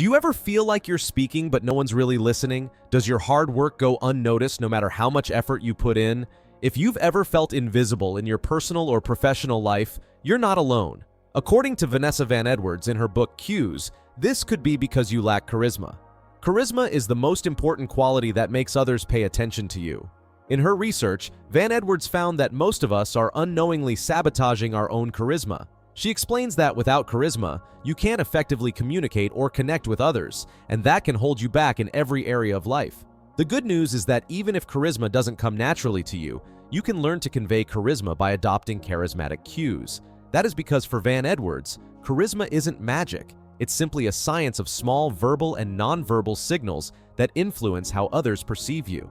Do you ever feel like you're speaking but no one's really listening? Does your hard work go unnoticed no matter how much effort you put in? If you've ever felt invisible in your personal or professional life, you're not alone. According to Vanessa Van Edwards in her book Cues, this could be because you lack charisma. Charisma is the most important quality that makes others pay attention to you. In her research, Van Edwards found that most of us are unknowingly sabotaging our own charisma. She explains that without charisma, you can't effectively communicate or connect with others, and that can hold you back in every area of life. The good news is that even if charisma doesn't come naturally to you, you can learn to convey charisma by adopting charismatic cues. That is because for Van Edwards, charisma isn't magic. It's simply a science of small verbal and nonverbal signals that influence how others perceive you.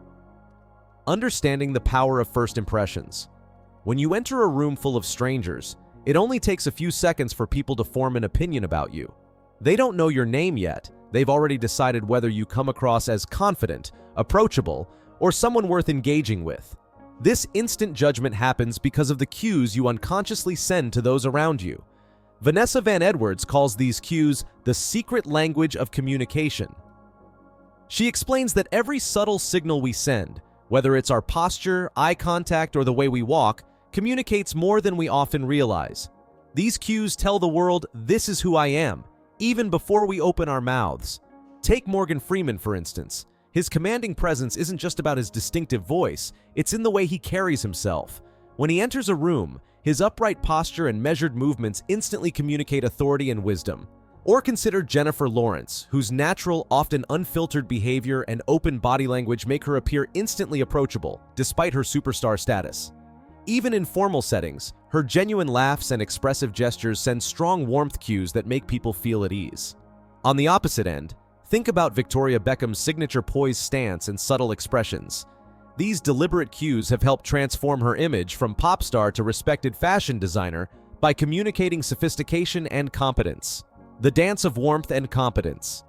Understanding the power of first impressions. When you enter a room full of strangers, it only takes a few seconds for people to form an opinion about you. They don't know your name yet. They've already decided whether you come across as confident, approachable, or someone worth engaging with. This instant judgment happens because of the cues you unconsciously send to those around you. Vanessa Van Edwards calls these cues the secret language of communication. She explains that every subtle signal we send, whether it's our posture, eye contact, or the way we walk, communicates more than we often realize. These cues tell the world, "This is who I am," even before we open our mouths. Take Morgan Freeman, for instance. His commanding presence isn't just about his distinctive voice, it's in the way he carries himself. When he enters a room, his upright posture and measured movements instantly communicate authority and wisdom. Or consider Jennifer Lawrence, whose natural, often unfiltered behavior and open body language make her appear instantly approachable, despite her superstar status. Even in formal settings, her genuine laughs and expressive gestures send strong warmth cues that make people feel at ease. On the opposite end, think about Victoria Beckham's signature poised stance and subtle expressions. These deliberate cues have helped transform her image from pop star to respected fashion designer by communicating sophistication and competence. The dance of warmth and competence.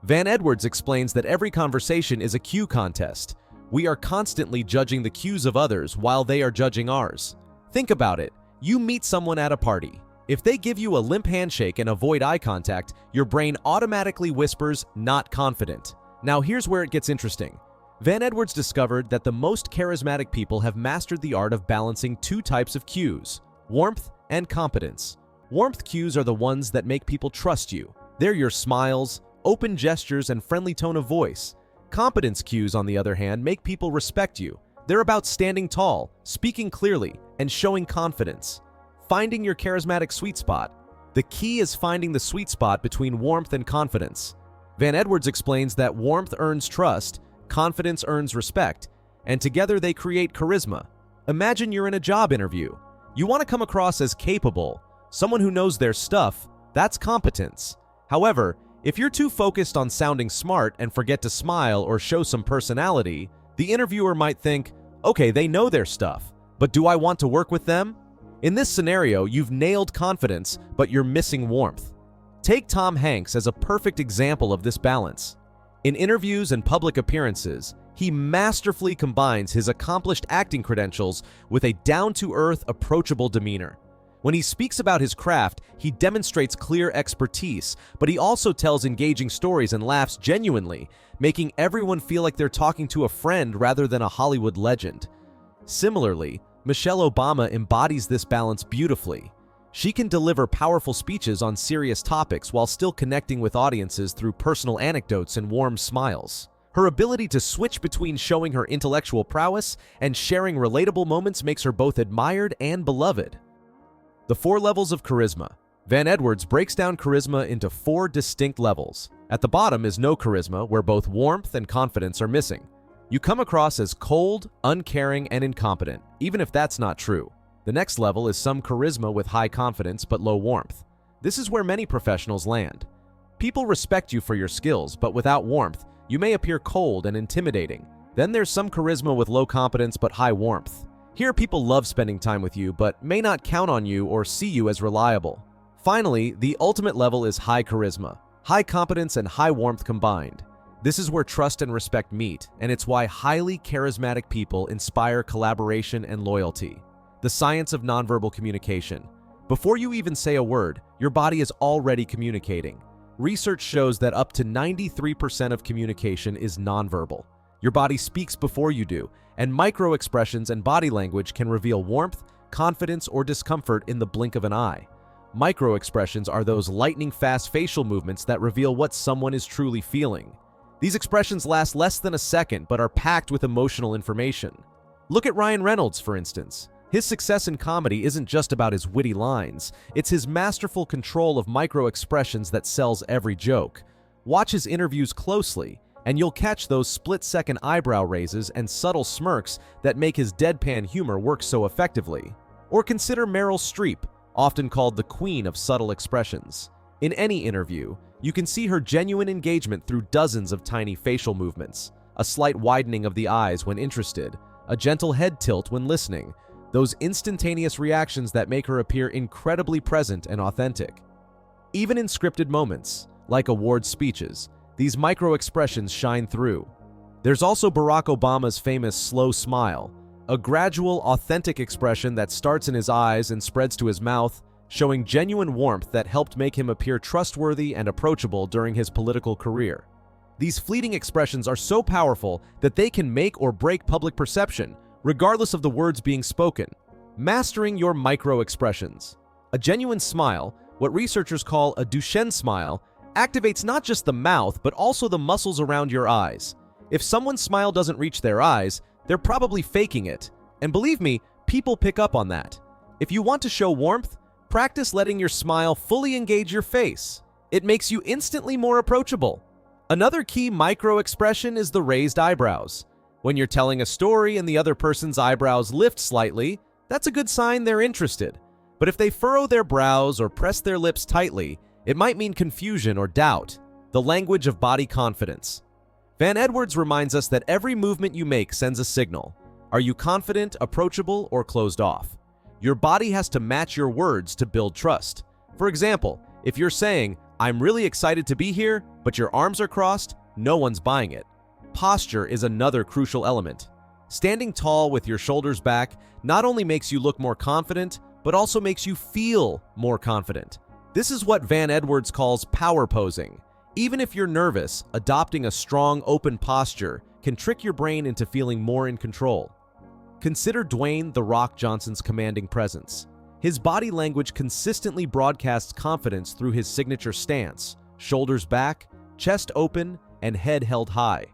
Van Edwards explains that every conversation is a cue contest. We are constantly judging the cues of others while they are judging ours. Think about it. You meet someone at a party. If they give you a limp handshake and avoid eye contact, your brain automatically whispers, "not confident." Now here's where it gets interesting. Van Edwards discovered that the most charismatic people have mastered the art of balancing two types of cues, warmth and competence. Warmth cues are the ones that make people trust you. They're your smiles, open gestures, and friendly tone of voice. Competence cues, on the other hand, make people respect you. They're about standing tall, speaking clearly, and showing confidence. Finding your charismatic sweet spot. The key is finding the sweet spot between warmth and confidence. Van Edwards explains that warmth earns trust, confidence earns respect, and together they create charisma. Imagine you're in a job interview. You want to come across as capable, someone who knows their stuff. That's competence. However, if you're too focused on sounding smart and forget to smile or show some personality, the interviewer might think, "Okay, they know their stuff, but do I want to work with them?" In this scenario, you've nailed confidence, but you're missing warmth. Take Tom Hanks as a perfect example of this balance. In interviews and public appearances, he masterfully combines his accomplished acting credentials with a down-to-earth, approachable demeanor. When he speaks about his craft, he demonstrates clear expertise, but he also tells engaging stories and laughs genuinely, making everyone feel like they're talking to a friend rather than a Hollywood legend. Similarly, Michelle Obama embodies this balance beautifully. She can deliver powerful speeches on serious topics while still connecting with audiences through personal anecdotes and warm smiles. Her ability to switch between showing her intellectual prowess and sharing relatable moments makes her both admired and beloved. The 4 levels of charisma. Van Edwards breaks down charisma into 4 distinct levels. At the bottom is no charisma, where both warmth and confidence are missing. You come across as cold, uncaring, and incompetent, even if that's not true. The next level is some charisma with high confidence but low warmth. This is where many professionals land. People respect you for your skills, but without warmth, you may appear cold and intimidating. Then there's some charisma with low competence but high warmth. Here, people love spending time with you, but may not count on you or see you as reliable. Finally, the ultimate level is high charisma, high competence and high warmth combined. This is where trust and respect meet, and it's why highly charismatic people inspire collaboration and loyalty. The science of nonverbal communication. Before you even say a word, your body is already communicating. Research shows that up to 93% of communication is nonverbal. Your body speaks before you do, and micro-expressions and body language can reveal warmth, confidence, or discomfort in the blink of an eye. Micro-expressions are those lightning-fast facial movements that reveal what someone is truly feeling. These expressions last less than a second but are packed with emotional information. Look at Ryan Reynolds, for instance. His success in comedy isn't just about his witty lines, it's his masterful control of micro-expressions that sells every joke. Watch his interviews closely, and you'll catch those split-second eyebrow raises and subtle smirks that make his deadpan humor work so effectively. Or consider Meryl Streep, often called the queen of subtle expressions. In any interview, you can see her genuine engagement through dozens of tiny facial movements, a slight widening of the eyes when interested, a gentle head tilt when listening, those instantaneous reactions that make her appear incredibly present and authentic. Even in scripted moments, like award speeches, these micro-expressions shine through. There's also Barack Obama's famous slow smile, a gradual, authentic expression that starts in his eyes and spreads to his mouth, showing genuine warmth that helped make him appear trustworthy and approachable during his political career. These fleeting expressions are so powerful that they can make or break public perception, regardless of the words being spoken. Mastering your micro-expressions. A genuine smile, what researchers call a Duchenne smile, activates not just the mouth but also the muscles around your eyes. If someone's smile doesn't reach their eyes, they're probably faking it. And believe me, people pick up on that. If you want to show warmth, practice letting your smile fully engage your face. It makes you instantly more approachable. Another key micro-expression is the raised eyebrows. When you're telling a story and the other person's eyebrows lift slightly, that's a good sign they're interested. But if they furrow their brows or press their lips tightly, it might mean confusion or doubt, the language of body confidence. Van Edwards reminds us that every movement you make sends a signal. Are you confident, approachable, or closed off? Your body has to match your words to build trust. For example, if you're saying, "I'm really excited to be here," but your arms are crossed, no one's buying it. Posture is another crucial element. Standing tall with your shoulders back not only makes you look more confident, but also makes you feel more confident. This is what Van Edwards calls power posing. Even if you're nervous, adopting a strong, open posture can trick your brain into feeling more in control. Consider Dwayne "The Rock" Johnson's commanding presence. His body language consistently broadcasts confidence through his signature stance, shoulders back, chest open, and head held high.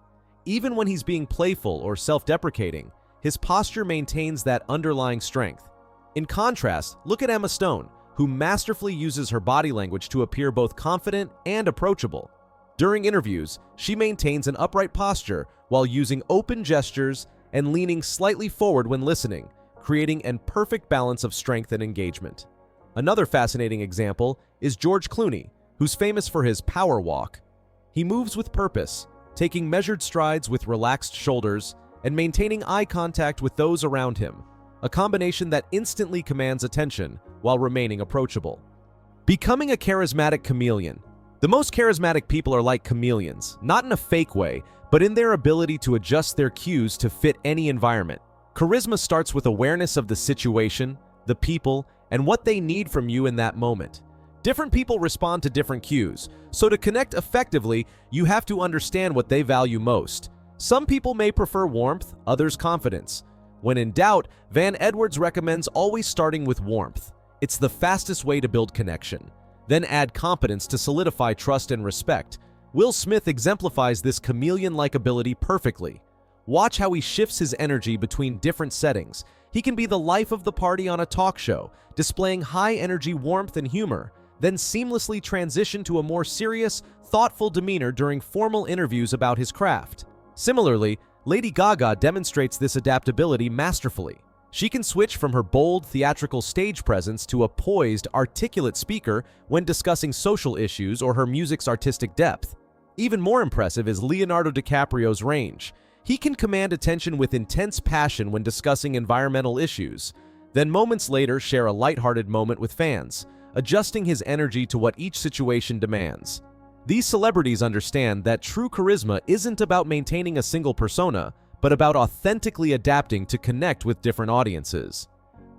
Even when he's being playful or self-deprecating, his posture maintains that underlying strength. In contrast, look at Emma Stone, who masterfully uses her body language to appear both confident and approachable. During interviews, she maintains an upright posture while using open gestures and leaning slightly forward when listening, creating a perfect balance of strength and engagement. Another fascinating example is George Clooney, who's famous for his power walk. He moves with purpose, taking measured strides with relaxed shoulders and maintaining eye contact with those around him, a combination that instantly commands attention while remaining approachable. Becoming a charismatic chameleon. The most charismatic people are like chameleons, not in a fake way, but in their ability to adjust their cues to fit any environment. Charisma starts with awareness of the situation, the people, and what they need from you in that moment. Different people respond to different cues, so to connect effectively, you have to understand what they value most. Some people may prefer warmth, others confidence. When in doubt, Van Edwards recommends always starting with warmth. It's the fastest way to build connection. Then add competence to solidify trust and respect. Will Smith exemplifies this chameleon-like ability perfectly. Watch how he shifts his energy between different settings. He can be the life of the party on a talk show, displaying high-energy warmth and humor, then seamlessly transition to a more serious, thoughtful demeanor during formal interviews about his craft. Similarly, Lady Gaga demonstrates this adaptability masterfully. She can switch from her bold, theatrical stage presence to a poised, articulate speaker when discussing social issues or her music's artistic depth. Even more impressive is Leonardo DiCaprio's range. He can command attention with intense passion when discussing environmental issues, then moments later share a lighthearted moment with fans, adjusting his energy to what each situation demands. These celebrities understand that true charisma isn't about maintaining a single persona, but about authentically adapting to connect with different audiences.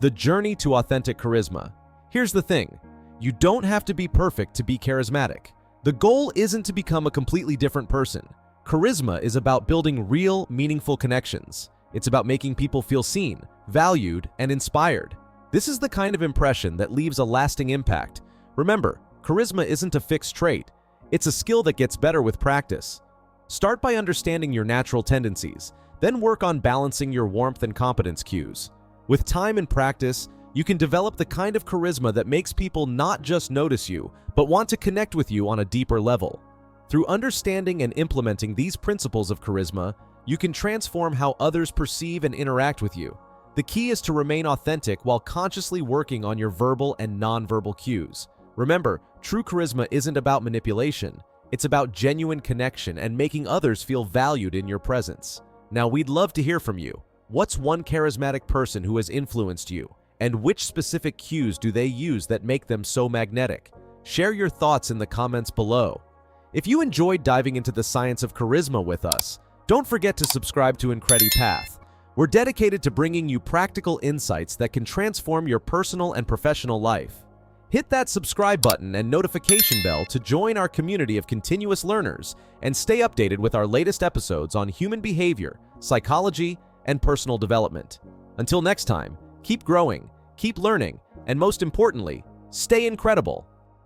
The journey to authentic charisma. Here's the thing, you don't have to be perfect to be charismatic. The goal isn't to become a completely different person. Charisma is about building real, meaningful connections. It's about making people feel seen, valued, and inspired. This is the kind of impression that leaves a lasting impact. Remember, charisma isn't a fixed trait. It's a skill that gets better with practice. Start by understanding your natural tendencies, then work on balancing your warmth and competence cues. With time and practice, you can develop the kind of charisma that makes people not just notice you, but want to connect with you on a deeper level. Through understanding and implementing these principles of charisma, you can transform how others perceive and interact with you. The key is to remain authentic while consciously working on your verbal and nonverbal cues. Remember, true charisma isn't about manipulation. It's about genuine connection and making others feel valued in your presence. Now, we'd love to hear from you. What's one charismatic person who has influenced you? And which specific cues do they use that make them so magnetic? Share your thoughts in the comments below. If you enjoyed diving into the science of charisma with us, don't forget to subscribe to Incredi Path. We're dedicated to bringing you practical insights that can transform your personal and professional life. Hit that subscribe button and notification bell to join our community of continuous learners and stay updated with our latest episodes on human behavior, psychology, and personal development. Until next time, keep growing, keep learning, and most importantly, stay incredible.